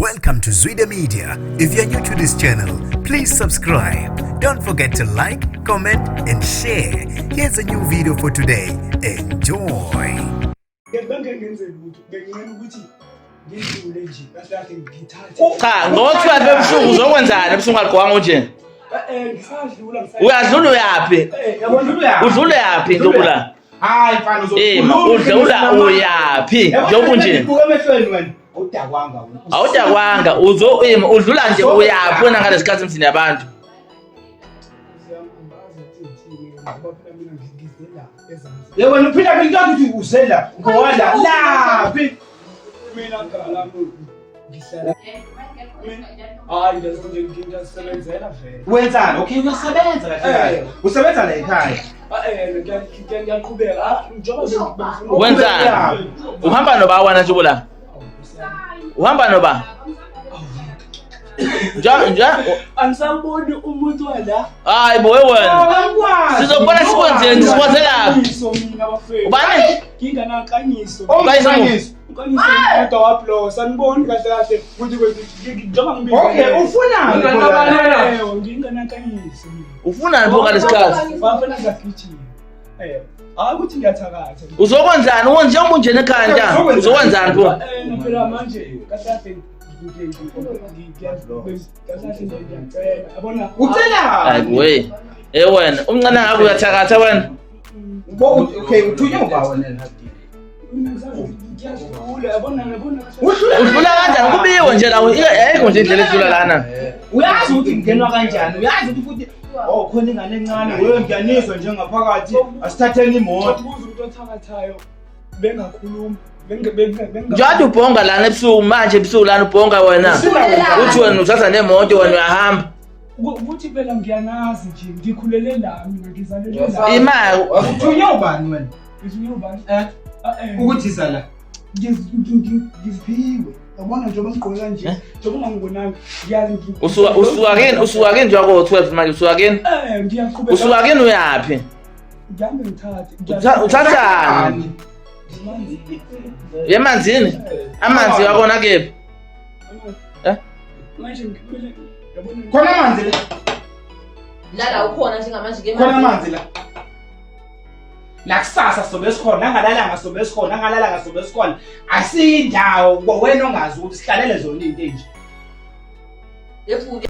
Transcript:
Welcome to Zwida Media. If you're new to this channel, please subscribe. Don't forget to like, comment and share. Here's a new video for today. Enjoy. Cha, ngokuthwala bebusuku uzokwenzani ebusuku aligwanga nje? Uyadlula uyapi? Udlula yapi ndobula? Hayi mfana udlula uyapi? Njobu nje. Awudakwanga udlula nje uyapi wena ngalesikhathi emzini yabantu? Yebo niphila phela ukuthi uzela ngola laphi mina ngala ngihlala hayi ngiyasebenzela vele wenzani okay uyasebenza kahle usebenza la ekhaya ngiyaqhubeka njengoba Wenzani? Uhamba noba wana njubula? Uhamba noba? Nja anisamboni umuntu wala hayi boy wena sizobona sikwenzeni sikwazela ubani nginganaqanyiso Ukanyiso kodwa waplo saniboni kahle kahle ukuthi njengoba ngibika okay ufuna nginganaqanyiso ufuna nje ngalesikhathi bafuna ngagijima hayi ukuthi ngiyathakatha uzokwenzani wonje nje nekhanda uzokwenzani pho phela manje kahle hayi we wena umncane ngakho uyathakatha wena okay uthunywa uba wena udlula kanjani kubiwe nje lawo ayikho nje indlela edlula lana uyazi ukuthi ngingenwa kanjani uyazi ukuthi futhi khona ingane encane wewe ngiyaniswa nje ngaphakathi asithatheni imoto ubuza umuntu othakathayo bengakhuluma njalo ubhonga lana ebusuku manje ebusuku lana ubhonga wena uthi wena uthatha nemoto wena uyahamba ukuthi phela ngiyanazi nje ngikhulele la mina ngizalelwe la imali uthunywa ubani wena uthunywa ubani ukuthi sala ngiziphiwe yabona njengoba ngigqoke kanje njengoba ngibonanga ngiyazi usuka kini njako 12 manje usuka kini ngiyaqhubeka usuka kini uyapi ngihambe ngithathe uthathani yemanzini amanzi wakona kephi manje ngibele yabona khona amanzi la ukhona njengamanje ke khona amanzi la kusasa sobe sikhona nangalalanga sobe sikhona nangalalanga sobe sikhona asindawo wena ongazi ukuthi sihlalele zona into enje yephuke